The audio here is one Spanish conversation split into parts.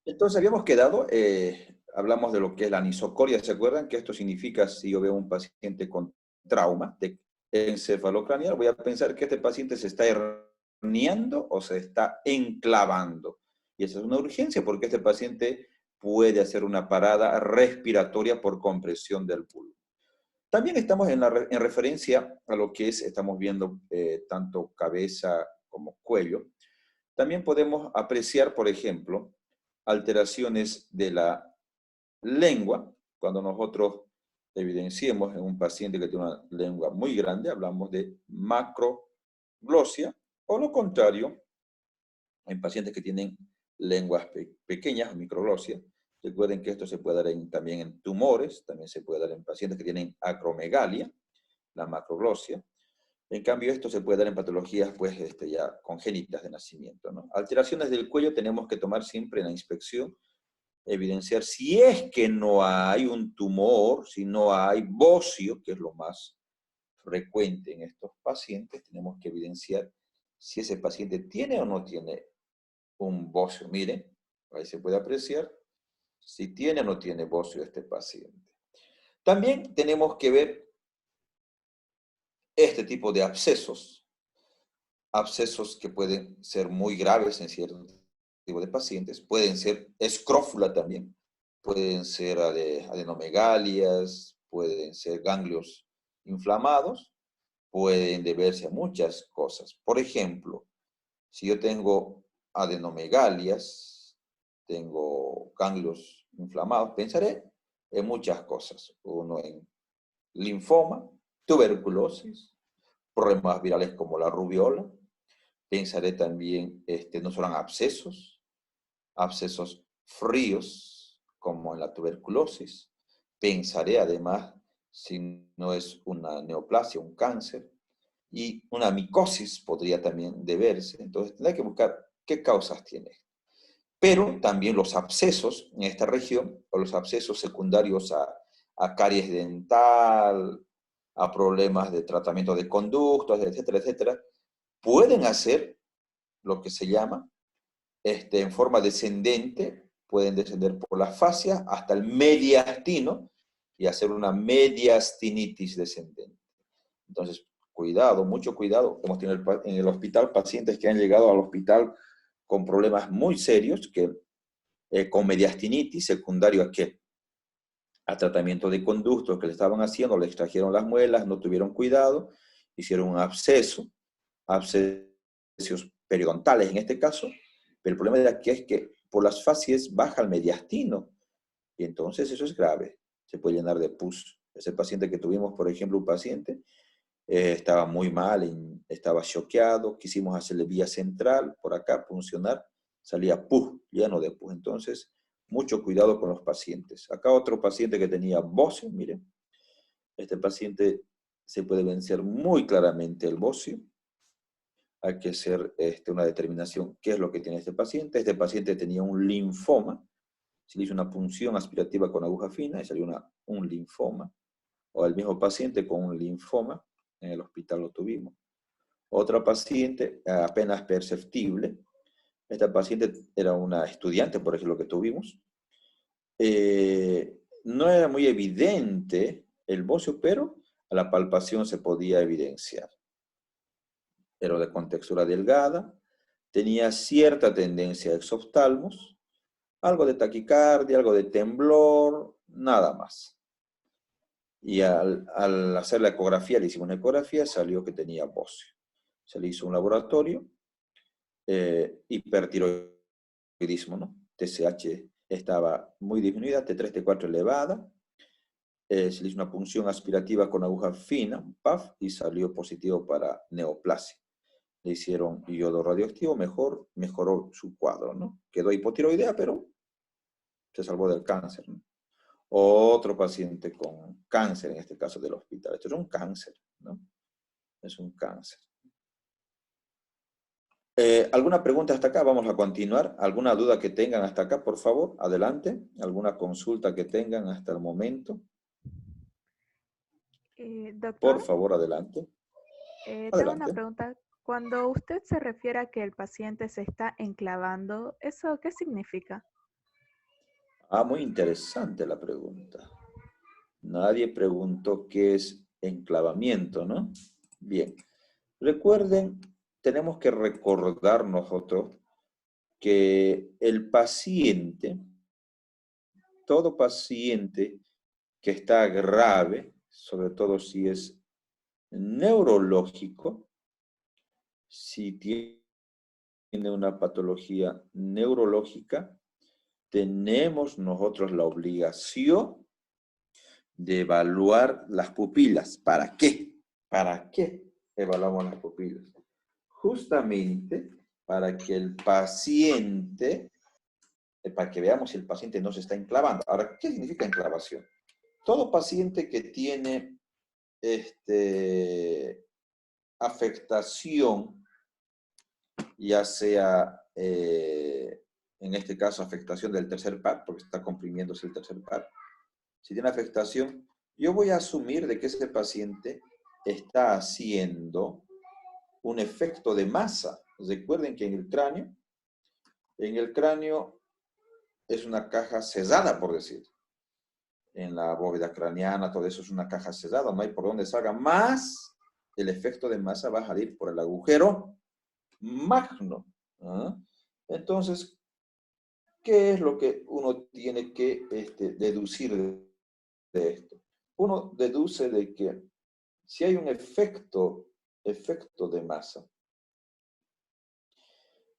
entonces habíamos quedado, hablamos de lo que es la anisocoria, ¿se acuerdan? Que esto significa, si yo veo un paciente con trauma de encefalocraneal, voy a pensar que este paciente se está herniando o se está enclavando. Y esa es una urgencia porque este paciente puede hacer una parada respiratoria por compresión del pulmón. También estamos en referencia a lo que es, estamos viendo tanto cabeza como cuello. También podemos apreciar, por ejemplo, alteraciones de la lengua. Cuando nosotros evidenciemos en un paciente que tiene una lengua muy grande, hablamos de macroglosia, o lo contrario, en pacientes que tienen lenguas pequeñas, microglosia. Recuerden que esto se puede dar también en tumores, también se puede dar en pacientes que tienen acromegalia, la macroglosia. En cambio, esto se puede dar en patologías pues, ya congénitas de nacimiento, ¿no? Alteraciones del cuello tenemos que tomar siempre en la inspección, evidenciar si es que no hay un tumor, si no hay bocio, que es lo más frecuente en estos pacientes, tenemos que evidenciar si ese paciente tiene o no tiene un bocio. Miren, ahí se puede apreciar si tiene o no tiene bocio este paciente. También tenemos que ver este tipo de abscesos que pueden ser muy graves en cierto tipo de pacientes, pueden ser escrófula también, pueden ser adenomegalias, pueden ser ganglios inflamados, pueden deberse a muchas cosas. Por ejemplo, si yo tengo adenomegalias, tengo ganglios inflamados, pensaré en muchas cosas. Uno en linfoma, tuberculosis, problemas virales como la rubiola. Pensaré también no solo en abscesos fríos como en la tuberculosis. Pensaré además si no es una neoplasia, un cáncer, y una micosis podría también deberse. Entonces, hay que buscar qué causas tiene. Pero también los abscesos en esta región, o los abscesos secundarios a caries dental, a problemas de tratamiento de conductos, etcétera, etcétera, pueden hacer lo que se llama, en forma descendente, pueden descender por la fascia hasta el mediastino y hacer una mediastinitis descendente. Entonces, cuidado, mucho cuidado. Hemos tenido en el hospital pacientes que han llegado al hospital con problemas muy serios, con mediastinitis, secundario a qué? A tratamiento de conductos que le estaban haciendo, le extrajeron las muelas, no tuvieron cuidado, hicieron un abscesos periodontales en este caso, pero el problema de aquí es que por las fascias baja el mediastino, y entonces eso es grave, se puede llenar de pus. Ese paciente que tuvimos, por ejemplo, un paciente, estaba muy mal, estaba choqueado, quisimos hacerle vía central, por acá puncionar, salía pus, lleno de pus. Entonces, mucho cuidado con los pacientes. Acá otro paciente que tenía bocio, miren, este paciente se puede vencer muy claramente el bocio. Hay que hacer una determinación qué es lo que tiene este paciente. Este paciente tenía un linfoma, se le hizo una punción aspirativa con aguja fina y salió un linfoma. O el mismo paciente con un linfoma, en el hospital lo tuvimos. Otra paciente apenas perceptible. Esta paciente era una estudiante, por ejemplo, que tuvimos. No era muy evidente el bocio, pero a la palpación se podía evidenciar. Era de contextura delgada, tenía cierta tendencia a exoftalmos, algo de taquicardia, algo de temblor, nada más. Y al hacer la ecografía, le hicimos una ecografía, salió que tenía bocio. Se le hizo un laboratorio, hipertiroidismo, ¿no? TSH estaba muy disminuida, T3, T4 elevada. Se le hizo una punción aspirativa con aguja fina, un PAF, y salió positivo para neoplasia. Le hicieron iodo radioactivo, mejoró su cuadro, ¿no? Quedó hipotiroidea, pero se salvó del cáncer, ¿no? Otro paciente con cáncer, en este caso del hospital. Esto es un cáncer, ¿no? Es un cáncer. ¿Alguna pregunta hasta acá? Vamos a continuar. ¿Alguna duda que tengan hasta acá, por favor? Adelante. ¿Alguna consulta que tengan hasta el momento? Por Doctor, favor, adelante. tengo una Adelante. pregunta. Cuando usted se refiere a que el paciente se está enclavando, ¿eso qué significa? Ah, muy interesante la pregunta. Nadie preguntó qué es enclavamiento, ¿no? Bien. Recuerden, tenemos que recordar nosotros que el paciente, todo paciente que está grave, sobre todo si es neurológico, si tiene una patología neurológica, tenemos nosotros la obligación de evaluar las pupilas. ¿Para qué? ¿Para qué evaluamos las pupilas? Justamente para que el paciente, para que veamos si el paciente no se está enclavando. Ahora, ¿qué significa enclavación? Todo paciente que tiene afectación, ya sea, en este caso, afectación del tercer par, porque está comprimiéndose el tercer par, si tiene afectación, yo voy a asumir de que ese paciente está haciendo un efecto de masa. Recuerden que en el cráneo es una caja cerrada, por decir. En la bóveda craneana, todo eso es una caja cerrada, no hay por dónde salga, más el efecto de masa va a salir por el agujero magno. ¿Ah? Entonces, ¿qué es lo que uno tiene que deducir de esto? Uno deduce de que si hay un efecto de masa,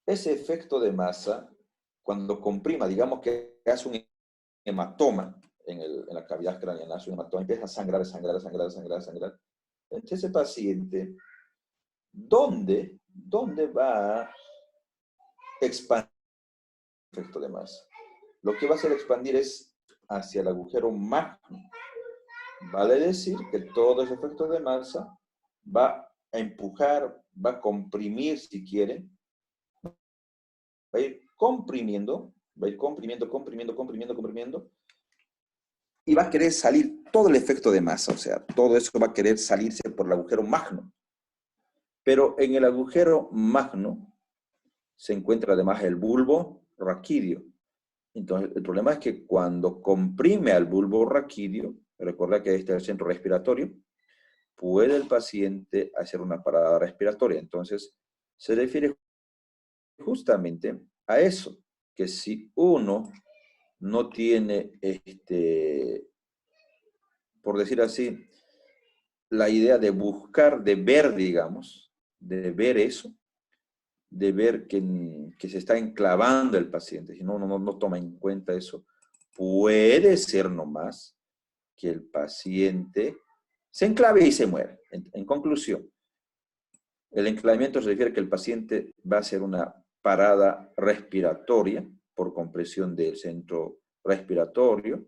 ese efecto de masa, cuando comprima, digamos que hace un hematoma en la cavidad craneana, hace un hematoma, empieza a sangrar, sangrar, sangrar, sangrar, sangrar. Entonces, ese paciente, ¿dónde va a expandir el efecto de masa? Lo que va a hacer expandir es hacia el agujero magno. Vale decir que todo ese efecto de masa va a empujar, va a comprimir, si quiere, va a ir comprimiendo, va a ir comprimiendo, comprimiendo, comprimiendo, comprimiendo, y va a querer salir todo el efecto de masa, o sea, todo eso va a querer salirse por el agujero magno. Pero en el agujero magno se encuentra además el bulbo raquídeo. Entonces, el problema es que cuando comprime al bulbo raquídeo, recuerda que este es el centro respiratorio, puede el paciente hacer una parada respiratoria. Entonces, se refiere justamente a eso, que si uno no tiene, por decir así, la idea de buscar, de ver, digamos, de ver eso, de ver que se está enclavando el paciente, si no toma en cuenta eso, puede ser nomás que el paciente se enclave y se muera. En conclusión, el enclavamiento se refiere a que el paciente va a hacer una parada respiratoria por compresión del centro respiratorio,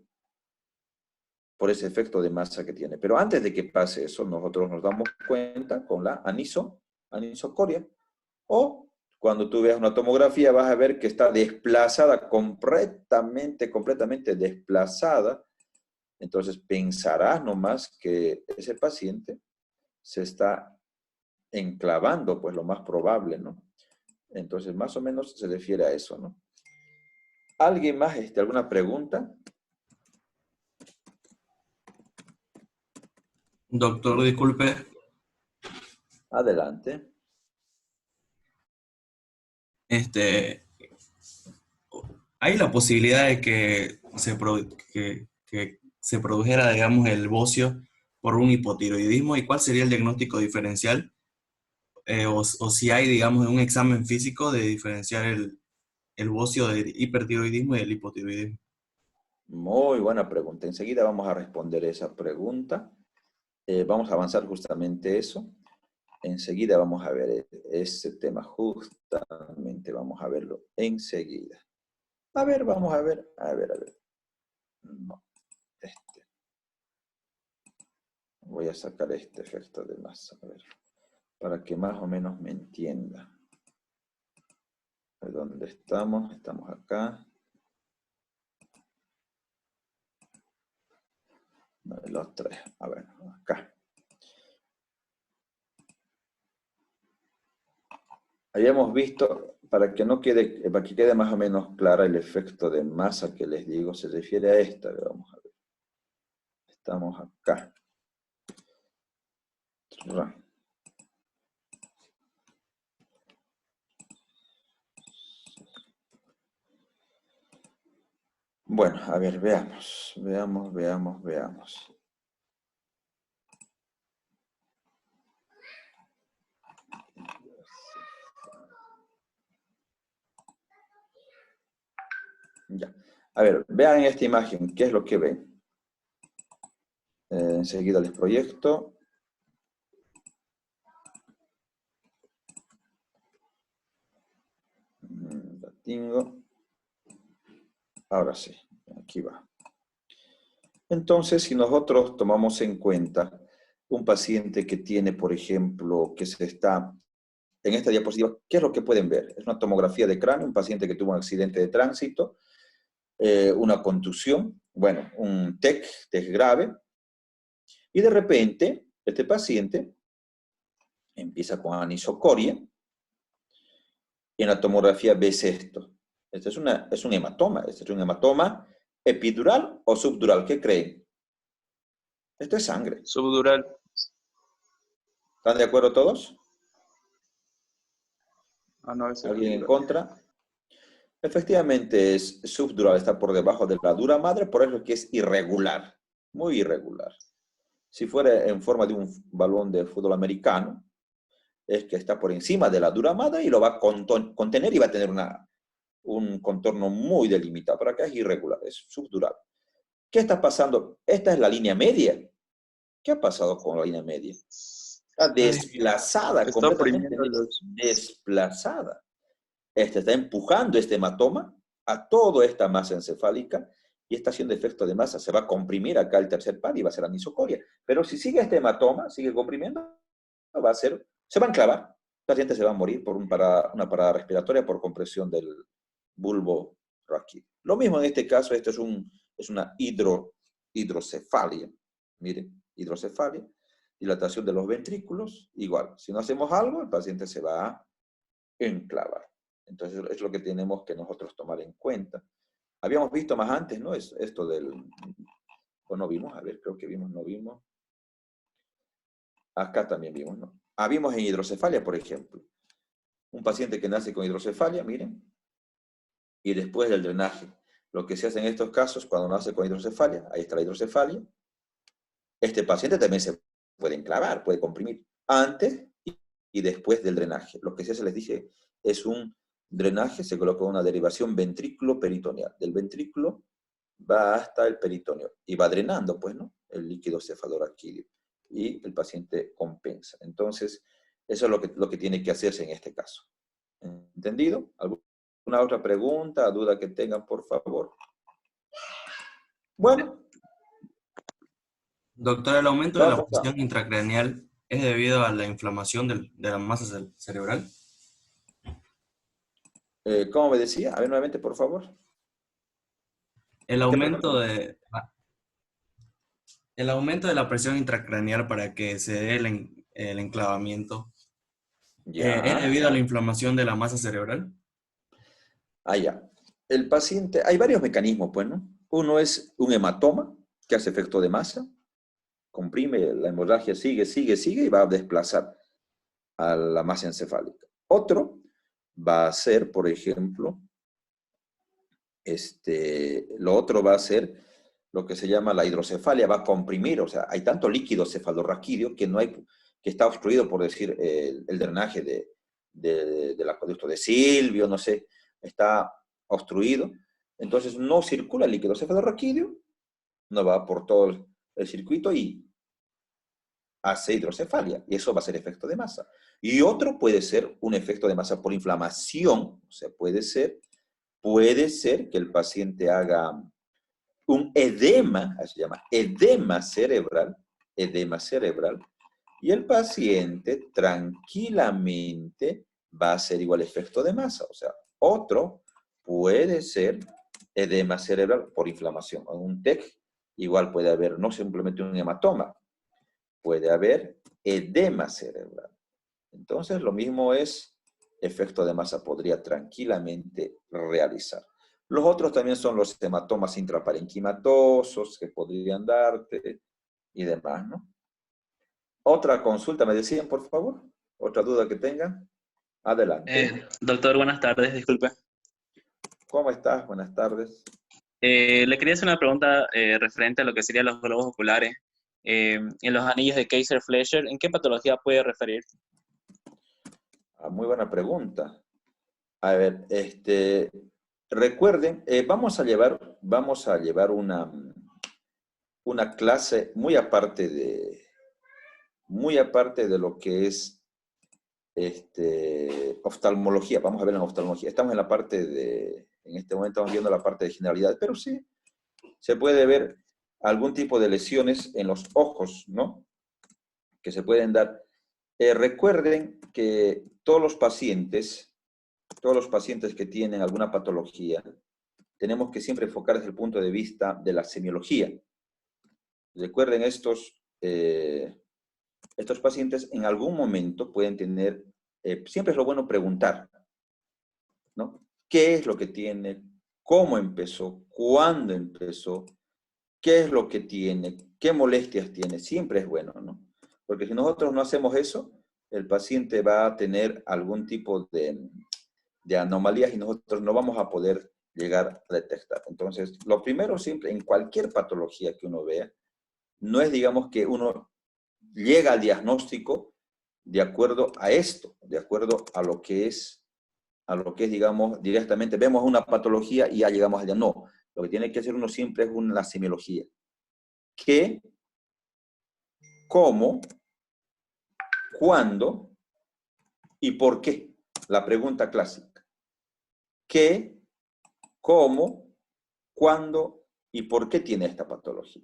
por ese efecto de masa que tiene. Pero antes de que pase eso, nosotros nos damos cuenta con la anisocoria. O cuando tú veas una tomografía vas a ver que está desplazada, completamente desplazada. Entonces pensarás nomás que ese paciente se está enclavando, pues lo más probable, ¿no? Entonces más o menos se refiere a eso, ¿no? ¿Alguien más, alguna pregunta? Doctor, disculpe, Adelante. este, ¿hay la posibilidad de que que se produjera, digamos, el bocio por un hipotiroidismo? ¿Y cuál sería el diagnóstico diferencial? O si hay, digamos, un examen físico de diferenciar el bocio del hipertiroidismo y del hipotiroidismo. Muy buena pregunta. Enseguida vamos a responder esa pregunta. Vamos a avanzar justamente eso. Enseguida vamos a ver ese tema, justamente vamos a verlo enseguida. A ver, vamos a ver, a ver, a ver. No, voy a sacar este efecto de masa, a ver, para que más o menos me entienda. ¿Dónde estamos? Estamos acá. No, los tres. A ver, acá. habíamos visto, para que quede más o menos clara el efecto de masa que les digo, se refiere a esta. Vamos a ver. Estamos acá. Bueno, a ver, veamos. Ya. A ver, vean esta imagen, ¿qué es lo que ven? Enseguida les proyecto. La tengo. Ahora sí, aquí va. Entonces, si nosotros tomamos en cuenta un paciente que tiene, por ejemplo, en esta diapositiva, ¿qué es lo que pueden ver? Es una tomografía de cráneo, un paciente que tuvo un accidente de tránsito, una contusión, bueno, un TEC grave, y de repente, este paciente empieza con anisocoria, y en la tomografía ves esto. Este es un hematoma. Este es un hematoma epidural o subdural. ¿Qué creen? Esto es sangre. Subdural. ¿Están de acuerdo todos? Ah, no, ese es ¿Alguien en epidural. contra? Efectivamente es subdural, está por debajo de la dura madre, por eso es que es irregular, muy irregular. Si fuera en forma de un balón de fútbol americano, es que está por encima de la dura madre y lo va a contener y va a tener un contorno muy delimitado. Pero acá es irregular, es subdural. ¿Qué está pasando? Esta es la línea media. ¿Qué ha pasado con la línea media? Está desplazada, Está completamente oprimiendo los... desplazada. Este está empujando este hematoma a toda esta masa encefálica y está haciendo efecto de masa. Se va a comprimir acá el tercer par y va a ser anisocoria. Pero si sigue este hematoma, sigue comprimiendo, se va a enclavar. El paciente se va a morir por una parada respiratoria por compresión del bulbo raquídeo. Lo mismo en este caso, esto es una hidrocefalia. Miren, hidrocefalia, dilatación de los ventrículos, igual. Si no hacemos algo, el paciente se va a enclavar. Entonces, es lo que tenemos que nosotros tomar en cuenta. Habíamos visto más antes, ¿no? Esto o no vimos, a ver, creo que vimos, no vimos. Acá también vimos, ¿no? Vimos en hidrocefalia, por ejemplo. Un paciente que nace con hidrocefalia, miren, y después del drenaje. Lo que se hace en estos casos, cuando nace con hidrocefalia, ahí está la hidrocefalia, este paciente también se puede enclavar, puede comprimir antes y después del drenaje. Lo que se hace, les dije, es un drenaje, se coloca una derivación ventrículo-peritoneal. Del ventrículo va hasta el peritoneo y va drenando, pues, ¿no? El líquido cefalorraquídeo. Y el paciente compensa. Entonces, eso es lo que tiene que hacerse en este caso. ¿Entendido? ¿Alguna otra pregunta, duda que tengan, por favor? Bueno. Doctor, ¿el aumento de la Vamos presión intracraneal es debido a la inflamación de la masa cerebral? ¿Cómo me decía? A ver, nuevamente, por favor. El ¿Qué aumento pregunta? el aumento de la presión intracraneal para que se dé el enclavamiento es Ya. debido a la inflamación de la masa cerebral. Ya. El paciente, hay varios mecanismos, pues, ¿no? Uno es un hematoma, que hace efecto de masa, comprime, la hemorragia sigue y va a desplazar a la masa encefálica. Otro va a ser, por ejemplo, lo otro va a ser lo que se llama la hidrocefalia, va a comprimir, o sea, hay tanto líquido cefalorraquídeo que está obstruido, por decir, el drenaje del acueducto de Silvio, no sé, está obstruido, entonces no circula el líquido cefalorraquídeo, no va por todo el circuito y hace hidrocefalia, y eso va a ser efecto de masa. Y otro puede ser un efecto de masa por inflamación, o sea, puede ser que el paciente haga un edema, se llama edema cerebral, y el paciente tranquilamente va a hacer igual efecto de masa. O sea, otro puede ser edema cerebral por inflamación. En un TEC igual puede haber no simplemente un hematoma, puede haber edema cerebral. Entonces, lo mismo es efecto de masa podría tranquilamente realizar. Los otros también son los hematomas intraparenquimatosos que podrían darte y demás, ¿no? Otra consulta, me decían, por favor. Otra duda que tengan. Adelante. Doctor, buenas tardes, disculpe. ¿Cómo estás? Buenas tardes. Le quería hacer una pregunta referente a lo que serían los globos oculares. En los anillos de Kayser-Fleischer, ¿en qué patología puede referir? Muy buena pregunta. A ver, recuerden, vamos a llevar una clase muy aparte de lo que es oftalmología. Vamos a ver en oftalmología. Estamos en la parte en este momento estamos viendo la parte de generalidad, pero sí, se puede ver algún tipo de lesiones en los ojos, ¿no? Que se pueden dar. Recuerden que todos los pacientes que tienen alguna patología, tenemos que siempre enfocar desde el punto de vista de la semiología. Recuerden, estos pacientes en algún momento pueden tener, siempre es lo bueno preguntar, ¿no? ¿Qué es lo que tiene? ¿Cómo empezó? ¿Cuándo empezó? ¿Qué es lo que tiene? ¿Qué molestias tiene? Siempre es bueno, ¿no? Porque si nosotros no hacemos eso, el paciente va a tener algún tipo de anomalías y nosotros no vamos a poder llegar a detectar. Entonces, lo primero siempre, en cualquier patología que uno vea, no es, digamos, que uno llega al diagnóstico de acuerdo a esto, de acuerdo a lo que es, digamos, directamente vemos una patología y ya llegamos allá. No, lo que tiene que hacer uno siempre es una semiología. ¿Qué? ¿Cómo? ¿Cuándo? ¿Y por qué? La pregunta clásica. ¿Qué? ¿Cómo? ¿Cuándo? ¿Y por qué tiene esta patología?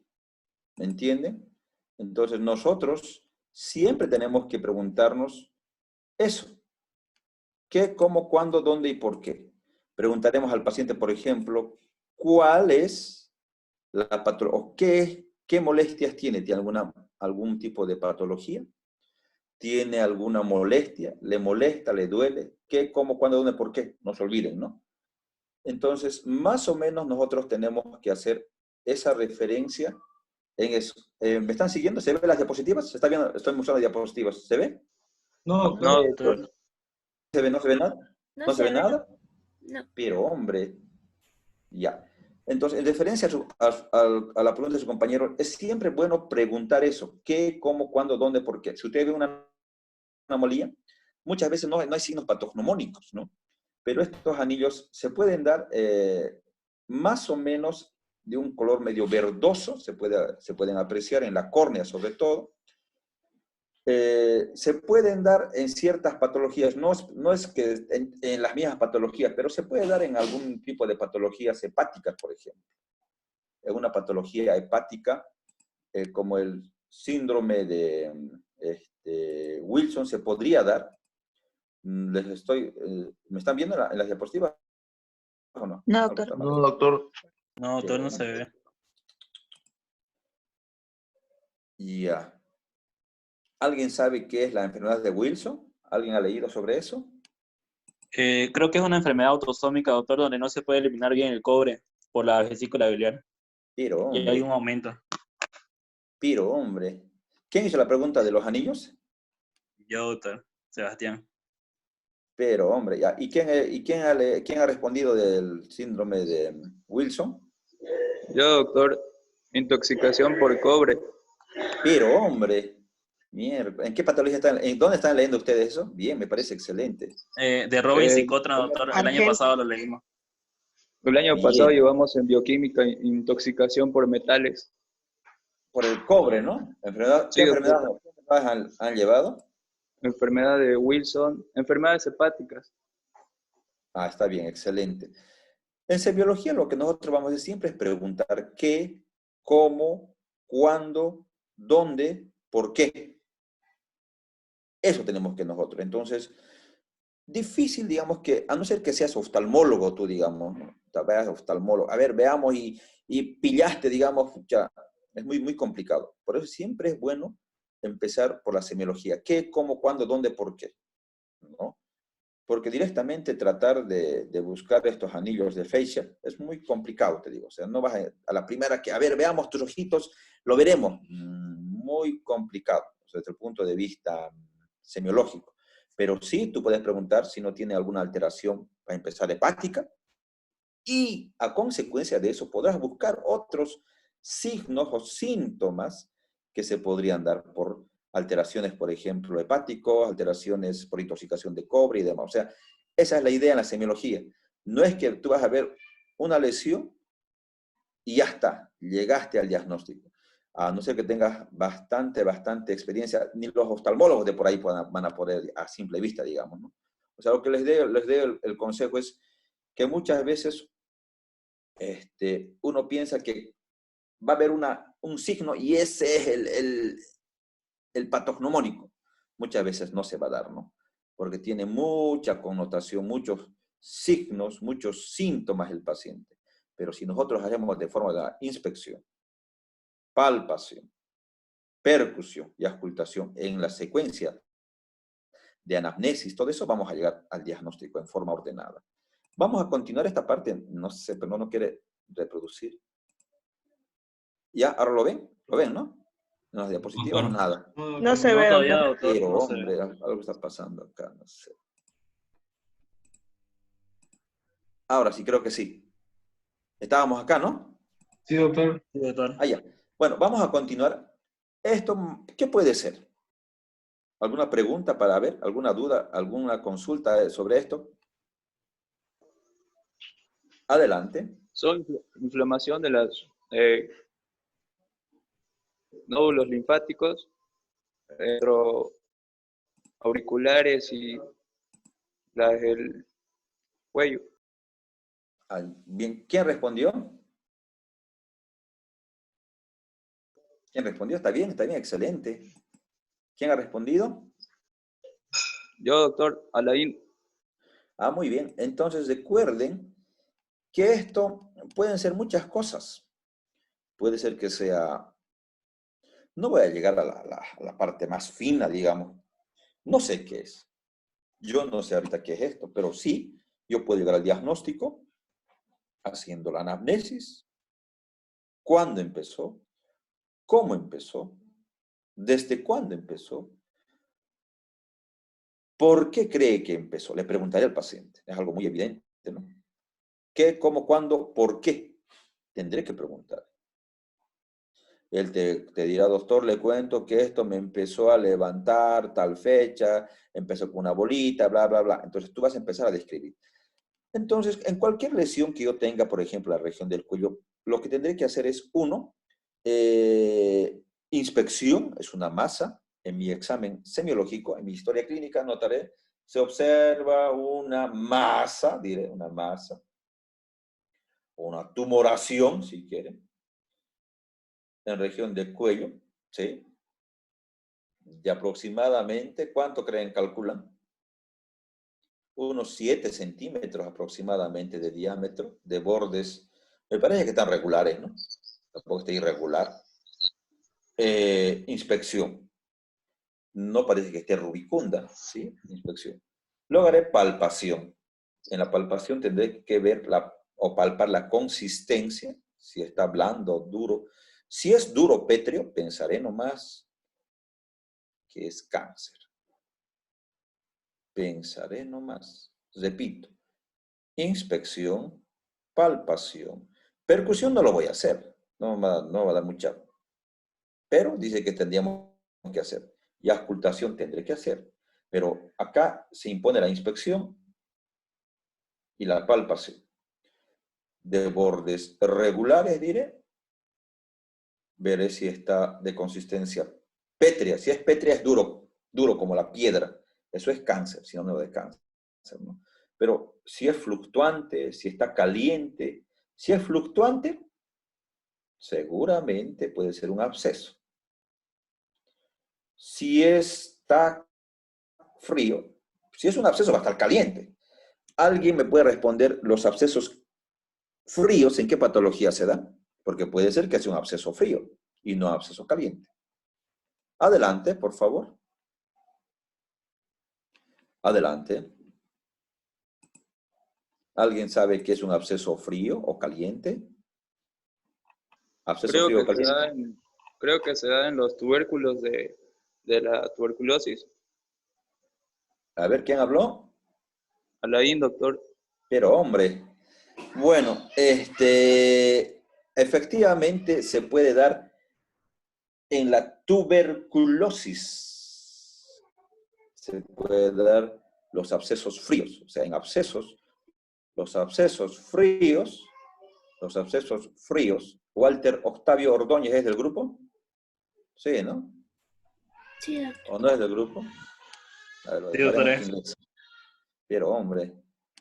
¿Me entienden? Entonces nosotros siempre tenemos que preguntarnos eso. ¿Qué, cómo, cuándo, dónde y por qué? Preguntaremos al paciente, por ejemplo, ¿cuál es la patología? ¿O qué molestias tiene? ¿Tiene algún tipo de patología? ¿Tiene alguna molestia? ¿Le molesta? ¿Le duele? ¿Qué, cómo, cuándo, dónde, por qué? No se olviden, ¿no? Entonces, más o menos nosotros tenemos que hacer esa referencia en eso. ¿Me están siguiendo? ¿Se ven las diapositivas? ¿Se está viendo? Estoy mostrando diapositivas. ¿Se ve? No, No, doctor. ¿Se ve? ¿No se ve nada? No ¿No se se ve ve. nada? No. Pero, hombre, ya. Entonces, en referencia a la pregunta de su compañero, es siempre bueno preguntar eso. ¿Qué, cómo, cuándo, dónde, por qué? Si usted ve una anomalía, muchas veces no hay signos patognomónicos, ¿no? Pero estos anillos se pueden dar más o menos de un color medio verdoso, se pueden apreciar en la córnea sobre todo. Se pueden dar en ciertas patologías, no es que en las mismas patologías, pero se puede dar en algún tipo de patologías hepáticas, por ejemplo. En una patología hepática, como el síndrome de Wilson, se podría dar. ¿Me están viendo en las diapositivas o no? No, Algo doctor. está mal. no, doctor. No, doctor, no se ve. Ya. ¿Alguien sabe qué es la enfermedad de Wilson? ¿Alguien ha leído sobre eso? Creo que es una enfermedad autosómica, doctor, donde no se puede eliminar bien el cobre por la vesícula biliar. Pero Y hay un hombre, aumento. pero hombre. ¿Quién hizo la pregunta de los anillos? Yo, doctor, Sebastián. Pero hombre, ya. ¿Y quién ha respondido del síndrome de Wilson? Yo, doctor, intoxicación por cobre. Pero hombre, mierda. ¿En qué patología están? ¿En dónde están leyendo ustedes eso? Bien, me parece excelente. De Robbins y Cotran, doctor. El año Ángel. pasado lo leímos. El año Bien. pasado llevamos en bioquímica intoxicación por metales. Por el cobre, ¿no? ¿Qué Sí, doctor. enfermedades han llevado? Enfermedad de Wilson, enfermedades hepáticas. Ah, está bien, excelente. En semiología lo que nosotros vamos a hacer siempre es preguntar qué, cómo, cuándo, dónde, por qué. Eso tenemos que nosotros. Entonces, difícil, digamos que, a no ser que seas oftalmólogo tú, digamos, ¿no? Te veas oftalmólogo. A ver, veamos y pillaste, digamos, ya, es muy, muy complicado. Por eso siempre es bueno empezar por la semiología. ¿Qué, cómo, cuándo, dónde, por qué? ¿No? porque directamente tratar de buscar estos anillos de Fleischer es muy complicado, te digo. O sea, no vas a la primera que, a ver, veamos tus ojitos, lo veremos. Muy complicado, o sea, desde el punto de vista semiológico. Pero sí, tú puedes preguntar si no tiene alguna alteración, para empezar, hepática, y a consecuencia de eso podrás buscar otros signos o síntomas que se podrían dar por alteraciones, por ejemplo, hepáticos, alteraciones por intoxicación de cobre y demás. O sea, esa es la idea en la semiología. No es que tú vas a ver una lesión y ya está, llegaste al diagnóstico. A no ser que tengas bastante experiencia, ni los oftalmólogos de por ahí van a poder a simple vista, digamos, ¿no? O sea, lo que les dé el consejo es que muchas veces uno piensa que va a haber un signo y ese es el patognomónico. Muchas veces no se va a dar, ¿no? Porque tiene mucha connotación, muchos signos, muchos síntomas el paciente. Pero si nosotros haremos de forma de inspección, palpación, percusión y auscultación en la secuencia de anamnesis, todo eso, vamos a llegar al diagnóstico en forma ordenada. Vamos a continuar esta parte, no sé, pero no quiere reproducir. ¿Ya? ¿Ahora lo ven? ¿Lo ven, no? En las diapositivas, nada. No se ve, todavía, doctor. doctor. Pero, No se ve. hombre, algo está pasando acá, no sé. Ahora sí, creo que sí. Estábamos acá, ¿no? Sí, doctor. Sí, doctor. Allá. Bueno, vamos a continuar. Esto, ¿qué puede ser? ¿Alguna pregunta para ver? ¿Alguna duda? ¿Alguna consulta sobre esto? Adelante. Son inflamación de los nódulos linfáticos, auriculares y las del cuello. Bien, ¿quién respondió? ¿Quién respondió? Está bien, excelente. ¿Quién ha respondido? Yo, doctor Alain. Ah, muy bien. Entonces recuerden que esto pueden ser muchas cosas. Puede ser que sea, no voy a llegar a la parte más fina, digamos. No sé qué es. Yo no sé ahorita qué es esto, pero sí, yo puedo llegar al diagnóstico haciendo la anamnesis, cuándo empezó, cómo empezó, desde cuándo empezó, por qué cree que empezó. Le preguntaré al paciente. Es algo muy evidente, ¿no? ¿Qué, cómo, cuándo, por qué? Tendré que preguntar. Él te dirá, doctor, le cuento que esto me empezó a levantar tal fecha, empezó con una bolita, bla, bla, bla. Entonces tú vas a empezar a describir. Entonces, en cualquier lesión que yo tenga, por ejemplo, la región del cuello, lo que tendré que hacer es, uno, inspección, es una masa. En mi examen semiológico, en mi historia clínica, notaré, se observa una masa, diré, una masa, una tumoración, si quieren, en región del cuello, ¿sí? De aproximadamente, ¿cuánto creen, calculan? Unos 7 centímetros aproximadamente de diámetro, de bordes, me parece que están regulares, ¿no? Tampoco está irregular. Inspección. No parece que esté rubicunda, ¿sí? Inspección. Luego haré palpación. En la palpación tendré que ver o palpar la consistencia, si está blando, duro. Si es duro pétreo, pensaré nomás que es cáncer. Pensaré nomás. Repito, inspección, palpación. Percusión no lo voy a hacer, no va a dar mucha, pero dice que tendríamos que hacer. Y auscultación tendré que hacer. Pero acá se impone la inspección y la palpación. De bordes regulares, diré. Veré si está de consistencia pétrea. Si es pétrea es duro, duro como la piedra. Eso es cáncer, sinónimo de cáncer, ¿no? Pero si es fluctuante, si está caliente, si es fluctuante, seguramente puede ser un absceso. Si está frío, si es un absceso va a estar caliente. ¿Alguien me puede responder los abscesos fríos en qué patología se dan? Porque puede ser que sea un absceso frío y no absceso caliente. Adelante, por favor. Adelante. ¿Alguien sabe qué es un absceso frío o caliente? ¿Absceso Creo frío o que se caliente? da creo que se da en los tubérculos de la tuberculosis. A ver, ¿quién habló? Alain, doctor. Pero hombre, bueno, efectivamente se puede dar en la tuberculosis. Se puede dar los abscesos fríos, o sea, en abscesos, los abscesos fríos, Walter Octavio Ordóñez es del grupo. Sí, ¿no? Sí, doctor. ¿O no es del grupo? A ver, lo Sí, doctor. dejaremos que ingrese. Pero hombre,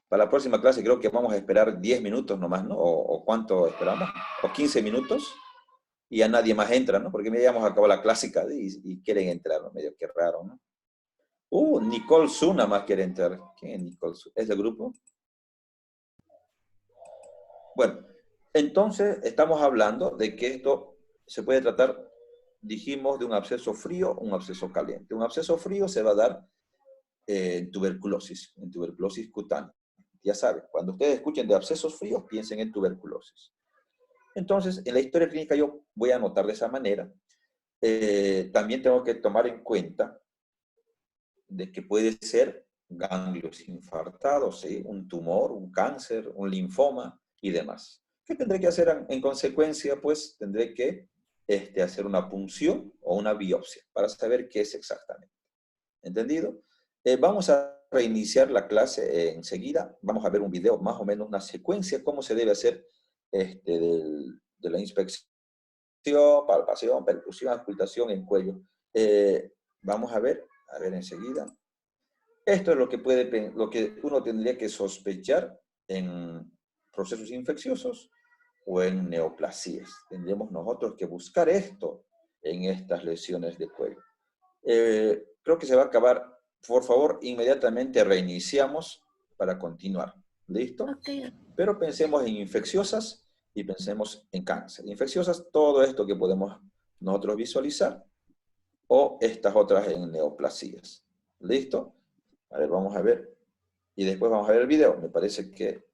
para la próxima clase creo que vamos a esperar 10 minutos nomás, ¿no? ¿O cuánto esperamos? ¿O 15 minutos? Y ya nadie más entra, ¿no? Porque ya hemos acabado la clásica y quieren entrar, ¿no? Medio que raro, ¿no? Nicole Su nada más quiere entrar. ¿Quién es Nicole Su? ¿Es del grupo? Bueno, entonces estamos hablando de que esto se puede tratar, dijimos, de un absceso frío o un absceso caliente. Un absceso frío se va a dar en tuberculosis cutánea. Ya saben, cuando ustedes escuchen de abscesos fríos, piensen en tuberculosis. Entonces, en la historia clínica yo voy a anotar de esa manera. También tengo que tomar en cuenta de que puede ser ganglios infartados, ¿sí? Un tumor, un cáncer, un linfoma y demás. ¿Qué tendré que hacer en consecuencia? Pues tendré que hacer una punción o una biopsia para saber qué es exactamente. ¿Entendido? Vamos a reiniciar la clase enseguida. Vamos a ver un video, más o menos una secuencia, cómo se debe hacer de la inspección, palpación, percusión, auscultación en cuello. Vamos a ver enseguida. Esto es lo que uno tendría que sospechar en procesos infecciosos o en neoplasias. Tendríamos nosotros que buscar esto en estas lesiones de cuello. Creo que se va a acabar. Por favor, inmediatamente reiniciamos para continuar. ¿Listo? Ok. Pero pensemos en infecciosas y pensemos en cáncer. Infecciosas, todo esto que podemos nosotros visualizar, o estas otras en neoplasías. ¿Listo? A ver, vamos a ver. Y después vamos a ver el video. Me parece que